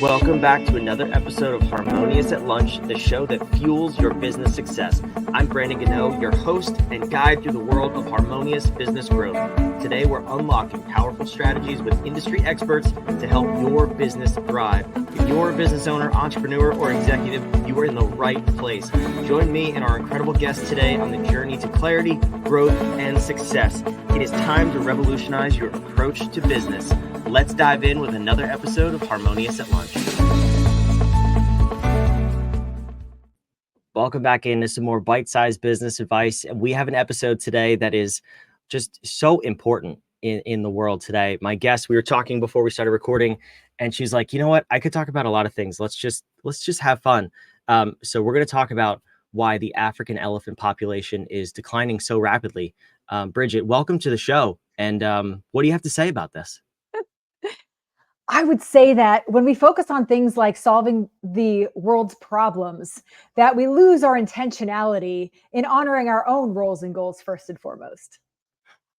Welcome back to another episode of Harmonious at Lunch, the show that fuels your business success. I'm Brandon Gano, your host and guide through the world of harmonious business growth. Today, we're unlocking powerful strategies with industry experts to help your business thrive. If you're a business owner, entrepreneur, or executive, you are in the right place. Join me and our incredible guests today on the journey to clarity, growth, and success. It is time to revolutionize your approach to business. Let's dive in with another episode of Harmonious at Lunch. Welcome back into some more bite-sized business advice. And we have an episode today that is just so important in the world today. My guest, we were talking before we started recording, and she's like, you know what? I could talk about a lot of things. Let's just have fun. So we're going to talk about why the African elephant population is declining so rapidly. Bridget, welcome to the show. And what do you have to say about this? I would say that when we focus on things like solving the world's problems, that we lose our intentionality in honoring our own roles and goals first and foremost.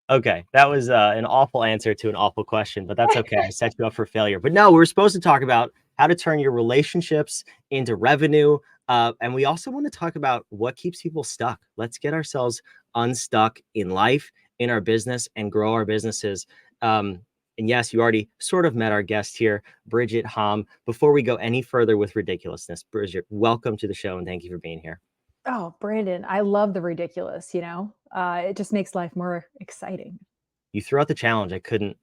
Okay, that was an awful answer to an awful question, but that's okay. I set you up for failure. But no, we're supposed to talk about how to turn your relationships into revenue. And we also want to talk about what keeps people stuck. Let's get ourselves unstuck in life, in our business, and grow our businesses. And yes, you already sort of met our guest here, Bridget Hom. Before we go any further with ridiculousness, Bridget, welcome to the show and thank you for being here. Oh, Brandon, I love the ridiculous, it just makes life more exciting. You threw out the challenge. I couldn't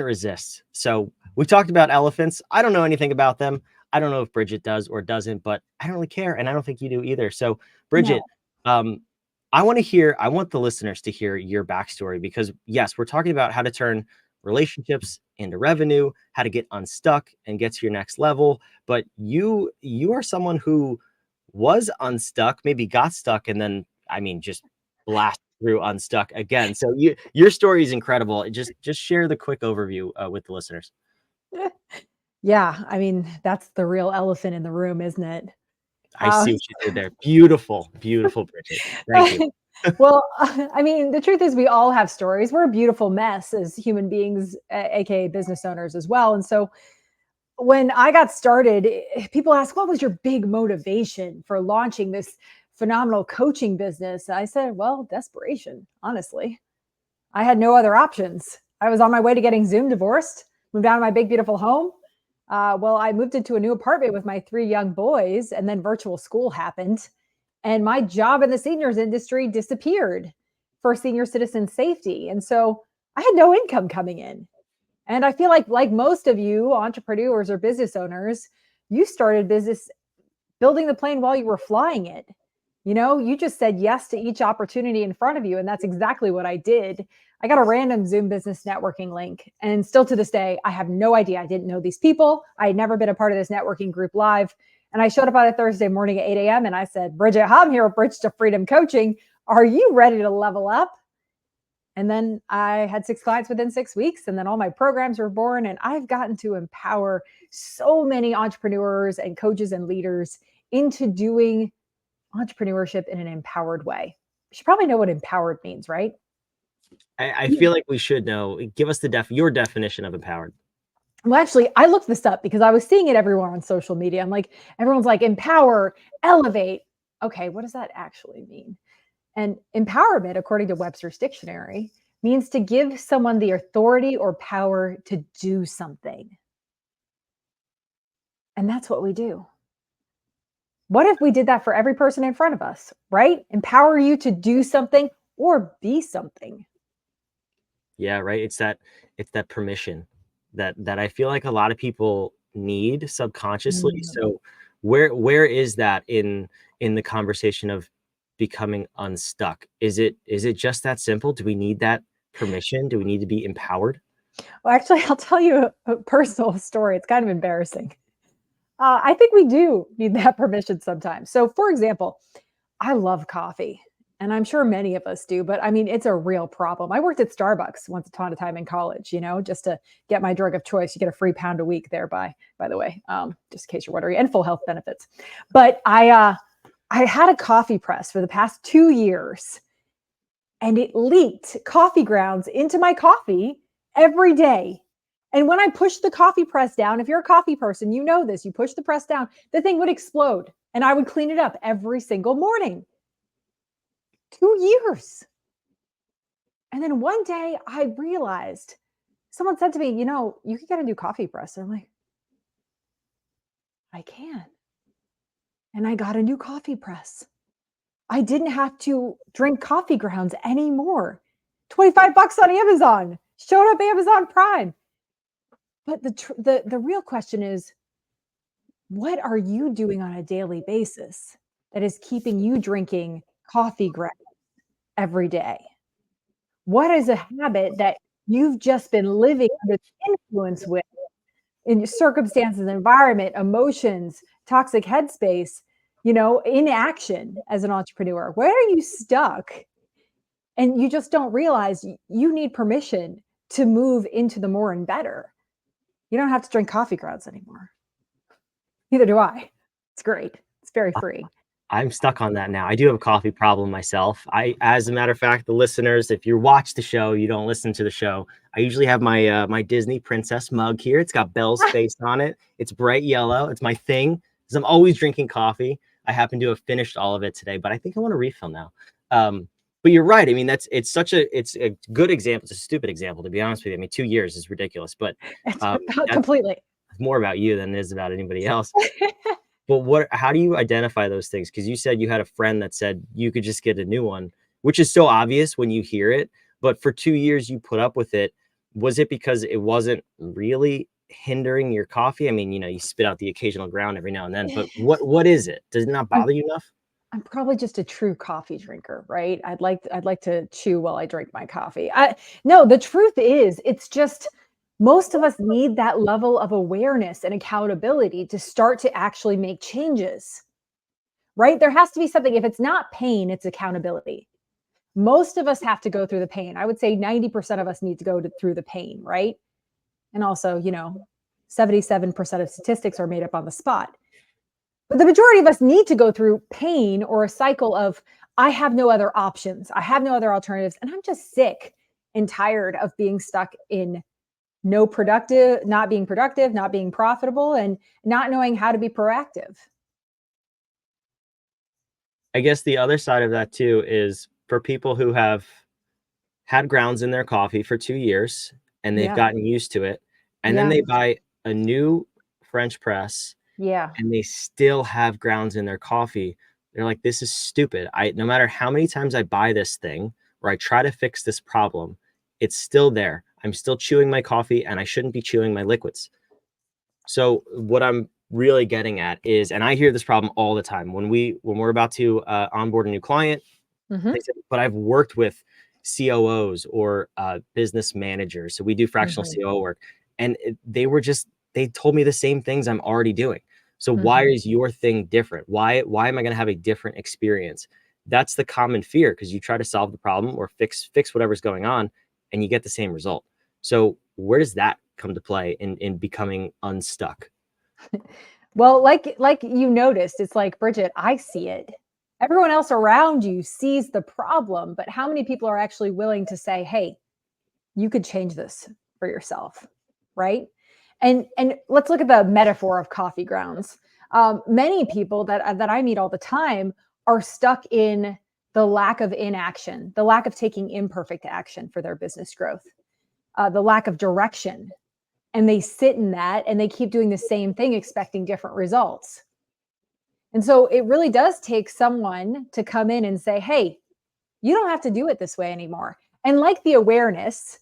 resist. So we talked about elephants. I don't know anything about them. I don't know if Bridget does or doesn't, but I don't really care. And I don't think you do either. So Bridget, no. I want the listeners to hear your backstory because yes, we're talking about how to turn relationships into revenue, how to get unstuck and get to your next level. But you are someone who was unstuck, maybe got stuck, and then, just blast through unstuck again. So your story is incredible. Just share the quick overview with the listeners. Yeah, that's the real elephant in the room, isn't it? I see what you did there. Beautiful, beautiful, Bridget. Thank you. Well, the truth is we all have stories. We're a beautiful mess as human beings, aka business owners as well. And so when I got started, people ask, what was your big motivation for launching this phenomenal coaching business? I said, well, desperation, honestly. I had no other options. I was on my way to getting Zoom divorced, moved out of my big, beautiful home. I moved into a new apartment with my 3 young boys, and then virtual school happened. And my job in the seniors industry disappeared for senior citizen safety. And so I had no income coming in. And I feel like most of you entrepreneurs or business owners, you started business building the plane while you were flying it. You just said yes to each opportunity in front of you. And that's exactly what I did. I got a random Zoom business networking link. And still to this day, I have no idea. I didn't know these people. I had never been a part of this networking group live. And I showed up on a Thursday morning at 8 a.m. and I said, Bridget Hom here with Bridge to Freedom Coaching. Are you ready to level up? And then I had 6 clients within 6 weeks. And then all my programs were born. And I've gotten to empower so many entrepreneurs and coaches and leaders into doing entrepreneurship in an empowered way. You should probably know what empowered means, right? I feel like we should know. Give us your definition of empowered. Well, actually, I looked this up because I was seeing it everywhere on social media. I'm like, everyone's like, empower, elevate. Okay, what does that actually mean? And empowerment, according to Webster's dictionary, means to give someone the authority or power to do something. And that's what we do. What if we did that for every person in front of us, right? Empower you to do something or be something. Yeah, right. It's that permission that I feel like a lot of people need subconsciously. Mm. So where is that in the conversation of becoming unstuck? Is it just that simple? Do we need that permission? Do we need to be empowered? Well, actually, I'll tell you a personal story. It's kind of embarrassing. I think we do need that permission sometimes. So, for example, I love coffee. And I'm sure many of us do, but it's a real problem. I worked at Starbucks once upon a time in college, just to get my drug of choice. You get a free pound a week there, by the way, just in case you're wondering, and full health benefits. But I had a coffee press for the past 2 years, and it leaked coffee grounds into my coffee every day. And when I pushed the coffee press down, if you're a coffee person, you know this, you push the press down, the thing would explode and I would clean it up every single morning. 2 years. And then one day I realized someone said to me, you can get a new coffee press. And I'm like, I can. And I got a new coffee press. I didn't have to drink coffee grounds anymore. $25 on Amazon. Showed up Amazon Prime. But the real question is, what are you doing on a daily basis that is keeping you drinking coffee grounds every day? What is a habit that you've just been living under the influence with in your circumstances, environment, emotions, toxic headspace, inaction as an entrepreneur? Where are you stuck? And you just don't realize you need permission to move into the more and better. You don't have to drink coffee grounds anymore. Neither do I. It's great. It's very free. I'm stuck on that now. I do have a coffee problem myself. As a matter of fact, the listeners, if you watch the show, you don't listen to the show. I usually have my my Disney princess mug here. It's got Belle's face on it. It's bright yellow. It's my thing because I'm always drinking coffee. I happen to have finished all of it today, but I think I want to refill now. But you're right. I mean, it's a good example. It's a stupid example, to be honest with you. I mean, 2 years is ridiculous, but It's completely more about you than it is about anybody else. But how do you identify those things? Because you said you had a friend that said you could just get a new one, which is so obvious when you hear it. But for 2 years, you put up with it. Was it because it wasn't really hindering your coffee? I mean, you spit out the occasional ground every now and then, but what is it? Does it not bother you enough? I'm probably just a true coffee drinker, right? I'd like to chew while I drink my coffee. No, the truth is, it's just most of us need that level of awareness and accountability to start to actually make changes, right? There has to be something. If it's not pain, it's accountability. Most of us have to go through the pain. I would say 90% of us need to go through the pain, right? And also, 77% of statistics are made up on the spot. But the majority of us need to go through pain or a cycle of, I have no other options. I have no other alternatives. And I'm just sick and tired of being stuck in not being productive, not being profitable, and not knowing how to be proactive. I guess the other side of that too is for people who have had grounds in their coffee for 2 years and they've Yeah. gotten used to it, and then Yeah. they buy a new French press Yeah. and they still have grounds in their coffee. They're like, this is stupid. No matter how many times I buy this thing or I try to fix this problem, it's still there. I'm still chewing my coffee and I shouldn't be chewing my liquids. So what I'm really getting at is, and I hear this problem all the time when we're about to onboard a new client, Hmm. they say, but I've worked with COOs or business managers. So we do fractional Hmm. COO work. And they told me the same things I'm already doing. So why Hmm. is your thing different? Why am I going to have a different experience? That's the common fear, because you try to solve the problem or fix whatever's going on and you get the same result. So where does that come to play in becoming unstuck? Well, like you noticed, it's like, Bridget, I see it. Everyone else around you sees the problem, but how many people are actually willing to say, "Hey, you could change this for yourself," right? And let's look at the metaphor of coffee grounds. Many people that I meet all the time are stuck in the lack of inaction, the lack of taking imperfect action for their business growth, the lack of direction, and they sit in that and they keep doing the same thing, expecting different results. And so it really does take someone to come in and say, "Hey, you don't have to do it this way anymore." And like the awareness,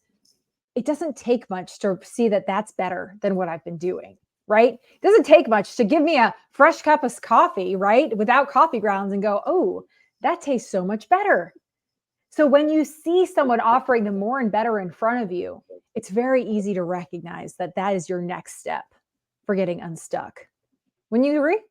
it doesn't take much to see that that's better than what I've been doing, right? It doesn't take much to give me a fresh cup of coffee, right? Without coffee grounds and go, "Oh, that tastes so much better." So when you see someone offering the more and better in front of you, it's very easy to recognize that that is your next step for getting unstuck. Wouldn't you agree?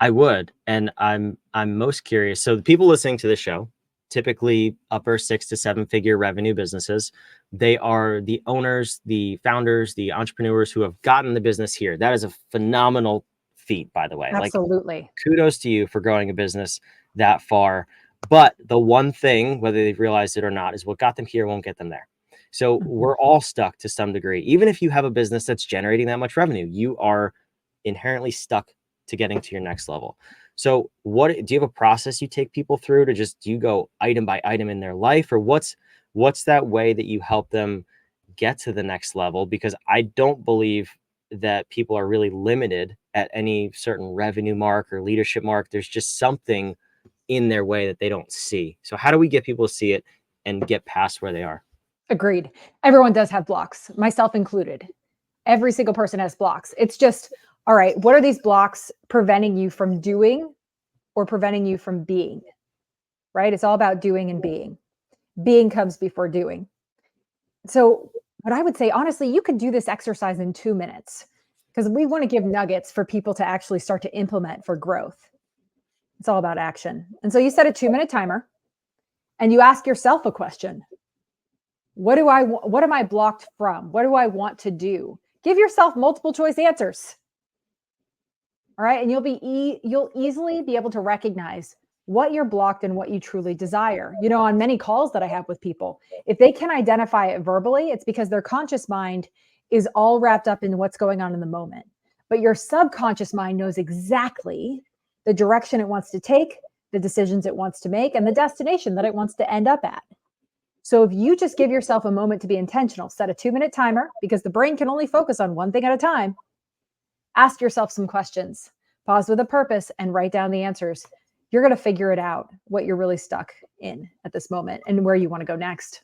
I would, and I'm most curious. So the people listening to the show, typically upper 6 to 7 figure revenue businesses, they are the owners, the founders, the entrepreneurs who have gotten the business here. That is a phenomenal feat, by the way. Like, Absolutely. kudos to you for growing a business that far. But the one thing, whether they've realized it or not, is what got them here won't get them there. So Mhm. we're all stuck to some degree. Even if you have a business that's generating that much revenue, you are inherently stuck to getting to your next level. So what do you have a process you take people through to just, do you go item by item in their life, or what's that way that you help them get to the next level? Because I don't believe that people are really limited at any certain revenue mark or leadership mark. There's just something in their way that they don't see. So how do we get people to see it and get past where they are? Agreed. Everyone does have blocks, myself included. Every single person has blocks. It's just, all right, what are these blocks preventing you from doing or preventing you from being? Right? It's all about doing and being. Being comes before doing. So, what I would say, honestly, you could do this exercise in 2 minutes because we want to give nuggets for people to actually start to implement for growth. It's all about action. And so, you set a 2 minute timer and you ask yourself a question. What am I blocked from? What do I want to do? Give yourself multiple choice answers. All right. And you'll easily be able to recognize what you're blocked and what you truly desire. You know, on many calls that I have with people, if they can identify it verbally, it's because their conscious mind is all wrapped up in what's going on in the moment. But your subconscious mind knows exactly the direction it wants to take, the decisions it wants to make, and the destination that it wants to end up at. So if you just give yourself a moment to be intentional, set a 2 minute timer because the brain can only focus on one thing at a time. Ask yourself some questions, pause with a purpose, and write down the answers. You're going to figure it out what you're really stuck in at this moment and where you want to go next.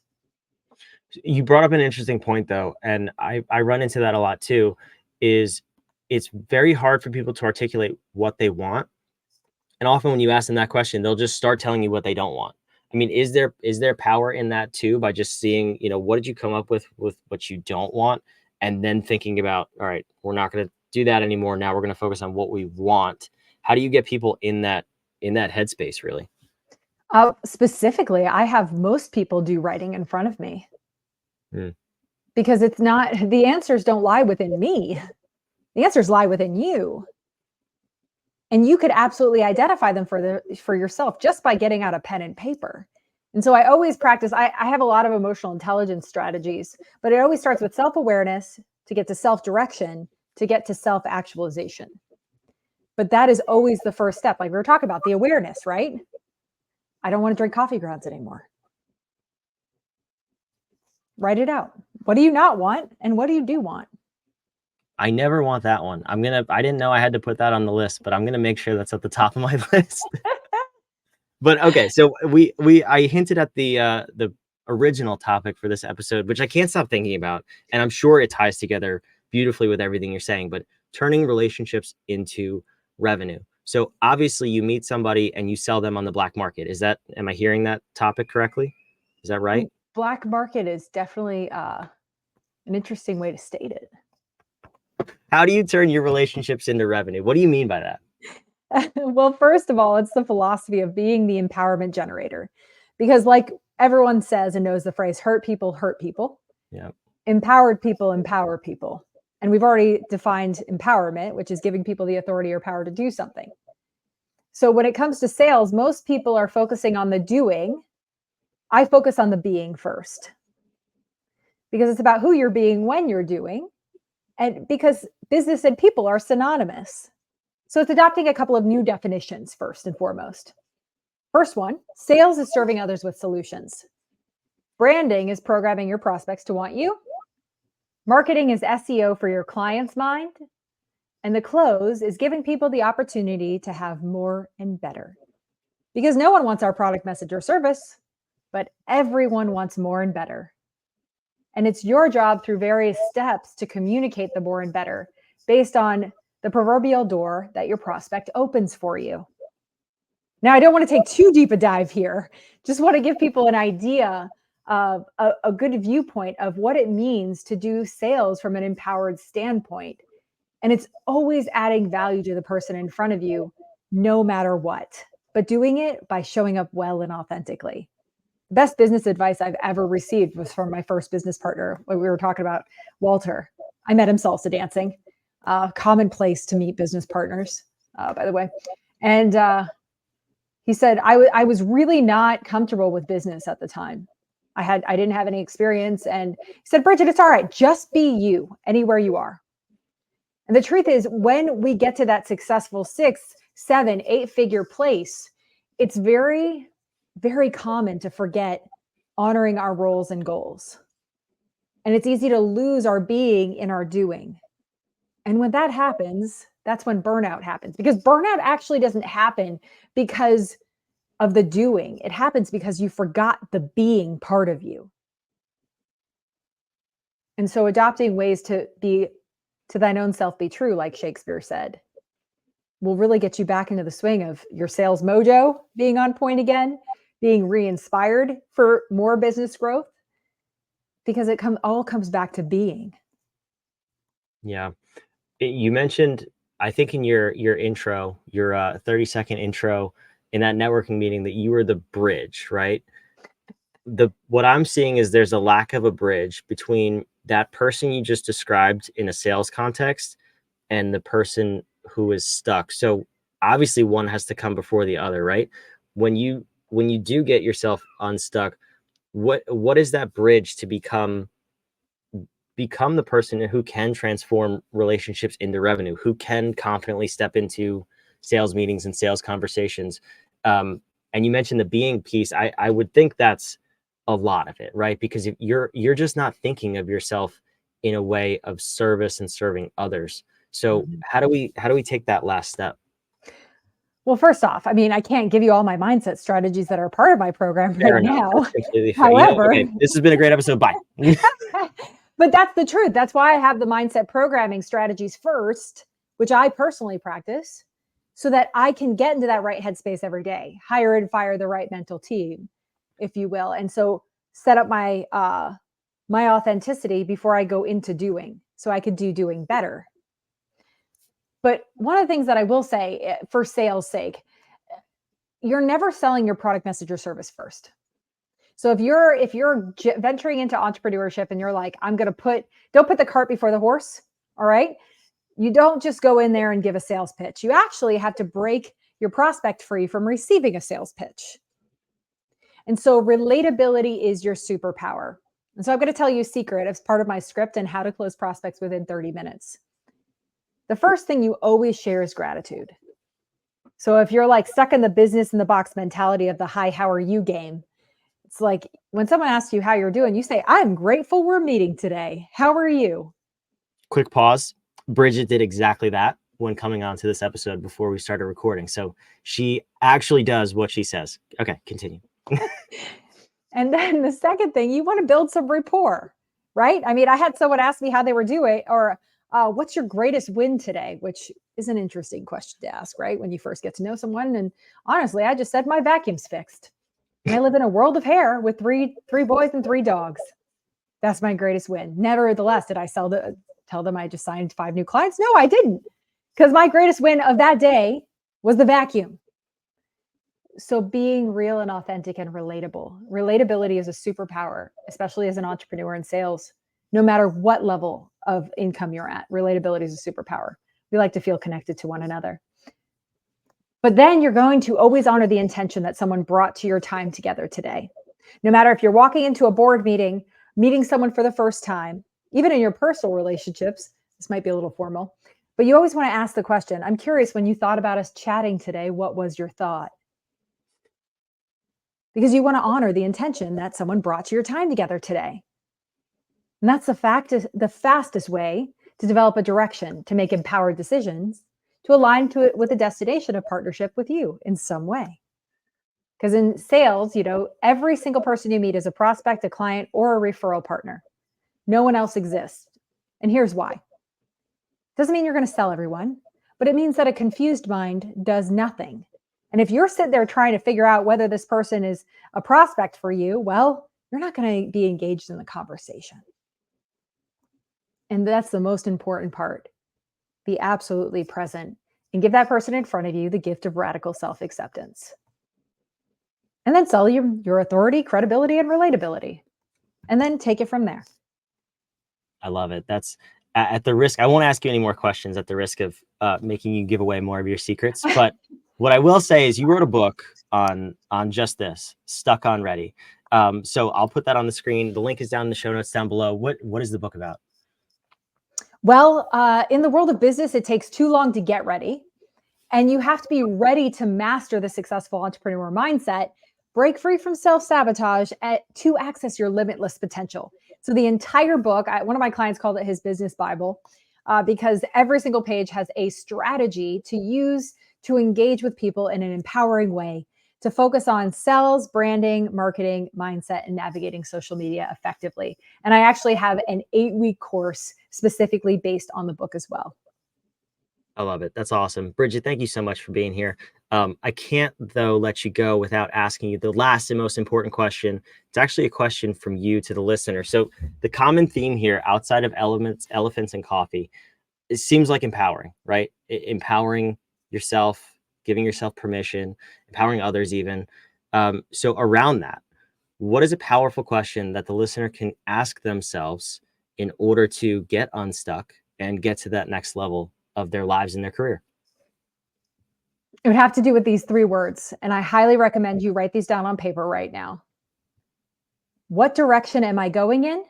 You brought up an interesting point though, and I run into that a lot too, is it's very hard for people to articulate what they want. And often when you ask them that question, they'll just start telling you what they don't want. I mean, is there power in that too, by just seeing, what did you come up with what you don't want, and then thinking about, all right, we're not going to do that anymore. Now we're going to focus on what we want. How do you get people in that headspace really? Specifically, I have most people do writing in front of me Hmm. because it's not, the answers don't lie within me. The answers lie within you. And you could absolutely identify them for yourself just by getting out a pen and paper. And so I always practice, I have a lot of emotional intelligence strategies, but it always starts with self-awareness to get to self-direction, to get to self-actualization. But that is always the first step. Like we were talking about the awareness, right? I don't want to drink coffee grounds anymore. Write it out. What do you not want? And what do you do want? I never want that one. I didn't know I had to put that on the list, but I'm gonna make sure that's at the top of my list. But okay, so I hinted at the original topic for this episode, which I can't stop thinking about, and I'm sure it ties together beautifully with everything you're saying, but turning relationships into revenue. So obviously you meet somebody and you sell them on the black market. Am I hearing that topic correctly? Is that right? Black market is definitely an interesting way to state it. How do you turn your relationships into revenue? What do you mean by that? Well, first of all, it's the philosophy of being the empowerment generator. Because, like everyone says and knows the phrase, hurt people, Yeah. empowered people empower people. And we've already defined empowerment, which is giving people the authority or power to do something. So, when it comes to sales, most people are focusing on the doing. I focus on the being first because it's about who you're being when you're doing. And because business and people are synonymous. So, it's adopting a couple of new definitions first and foremost. First one, sales is serving others with solutions. Branding is programming your prospects to want you. Marketing is SEO for your client's mind. And the close is giving people the opportunity to have more and better. Because no one wants our product, message, or service, but everyone wants more and better. And it's your job through various steps to communicate the more and better based on the proverbial door that your prospect opens for you. Now, I don't want to take too deep a dive here. Just want to give people an idea of a good viewpoint of what it means to do sales from an empowered standpoint. And it's always adding value to the person in front of you, no matter what, but doing it by showing up well and authentically. Best business advice I've ever received was from my first business partner when we were talking about Walter. I met him salsa dancing, commonplace to meet business partners, by the way. And he said, I was really not comfortable with business at the time. I didn't have any experience. And he said, Bridget, it's all right. Just be you anywhere you are. And the truth is, when we get to that successful 6, 7, 8-figure place, it's very, very common to forget honoring our roles and goals. And it's easy to lose our being in our doing. And when that happens, that's when burnout happens, because burnout actually doesn't happen because of the doing. It happens because you forgot the being part of you. And so adopting ways to be to thine own self be true, like Shakespeare said, will really get you back into the swing of your sales mojo being on point again, being re-inspired for more business growth, because it all comes back to being. Yeah. You mentioned, I think in your intro, your 30-second intro in that networking meeting, that you were the bridge, right? What I'm seeing is there's a lack of a bridge between that person you just described in a sales context and the person who is stuck. So obviously one has to come before the other, right? When you do get yourself unstuck, what is that bridge to become the person who can transform relationships into revenue, who can confidently step into sales meetings and sales conversations? And you mentioned the being piece. I would think that's a lot of it, right? Because if you're just not thinking of yourself in a way of service and serving others. So how do we take that last step? Well, first off, I mean, I can't give you all my mindset strategies that are part of my program Fair right enough. now. That's completely fair. However, Okay, this has been a great episode. Bye. but that's the truth. That's why I have the mindset programming strategies first, which I personally practice, so that I can get into that right headspace every day, hire and fire the right mental team, if you will. And so set up my my authenticity before I go into doing, so I could do doing better. But one of the things that I will say, for sales sake, you're never selling your product, message, or service first. So if you're venturing into entrepreneurship and you're like, don't put the cart before the horse. All right. You don't just go in there and give a sales pitch. You actually have to break your prospect free from receiving a sales pitch. And so relatability is your superpower. And so I'm going to tell you a secret as part of my script and how to close prospects within 30 minutes. The first thing you always share is gratitude. So if you're like stuck in the business in the box mentality of the hi, how are you game, it's like when someone asks you how you're doing, you say, I'm grateful we're meeting today. How are you? Quick pause. Bridget did exactly that when coming onto this episode before we started recording. So she actually does what she says. Okay, continue. And then the second thing, you want to build some rapport, right? I mean, I had someone ask me how they were doing, or what's your greatest win today, which is an interesting question to ask, right? When you first get to know someone. And honestly, I just said my vacuum's fixed. And I live in a world of hair with three boys and 3 dogs. That's my greatest win. Nevertheless, did I tell them I just signed 5 new clients? No, I didn't. Because my greatest win of that day was the vacuum. So being real and authentic and relatable. Relatability is a superpower, especially as an entrepreneur in sales. No matter what level of income you're at, relatability is a superpower. We like to feel connected to one another. But then you're going to always honor the intention that someone brought to your time together today. No matter if you're walking into a board meeting, meeting someone for the first time, even in your personal relationships, this might be a little formal, but you always want to ask the question, I'm curious, when you thought about us chatting today, what was your thought? Because you want to honor the intention that someone brought to your time together today. And that's the fastest way to develop a direction, to make empowered decisions, to align to it with a destination of partnership with you in some way. Because in sales, every single person you meet is a prospect, a client, or a referral partner. No one else exists. And here's why. Doesn't mean you're going to sell everyone, but it means that a confused mind does nothing. And if you're sitting there trying to figure out whether this person is a prospect for you, well, you're not going to be engaged in the conversation. And that's the most important part. Be absolutely present and give that person in front of you the gift of radical self-acceptance. And then sell your authority, credibility, and relatability. And then take it from there. I love it. That's at the risk. I won't ask you any more questions at the risk of making you give away more of your secrets. But What I will say is you wrote a book on just this, Stuck on Ready. So I'll put that on the screen. The link is down in the show notes down below. What is the book about? Well, in the world of business, it takes too long to get ready. And you have to be ready to master the successful entrepreneur mindset, break free from self-sabotage to access your limitless potential. So the entire book, one of my clients called it his business Bible, because every single page has a strategy to use to engage with people in an empowering way, to focus on sales, branding, marketing, mindset, and navigating social media effectively. And I actually have an 8-week course specifically based on the book as well. I love it. That's awesome. Bridget, thank you so much for being here. I can't, though, let you go without asking you the last and most important question. It's actually a question from you to the listener. So the common theme here, outside of elephants, and coffee, it seems like empowering, right? Empowering yourself, giving yourself permission, empowering others even. So around that, what is a powerful question that the listener can ask themselves in order to get unstuck and get to that next level of their lives and their career? It would have to do with these 3 words, and I highly recommend you write these down on paper right now. What direction am I going in?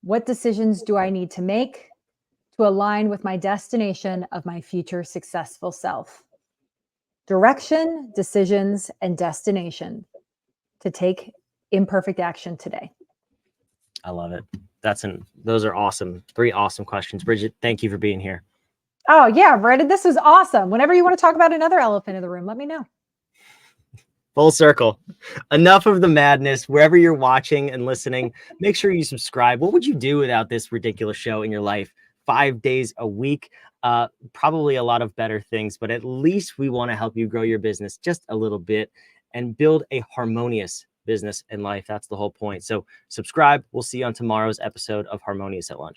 What decisions do I need to make to align with my destination of my future successful self? Direction, decisions, and destination to take imperfect action today. I love it. Those are awesome. 3 awesome questions. Bridget, thank you for being here. Oh, yeah, Brandon, this is awesome. Whenever you want to talk about another elephant in the room, let me know. Full circle. Enough of the madness. Wherever you're watching and listening, make sure you subscribe. What would you do without this ridiculous show in your life? 5 days a week. Probably a lot of better things, but at least we want to help you grow your business just a little bit and build a harmonious business and life. That's the whole point. So subscribe. We'll see you on tomorrow's episode of Harmonious at Lunch.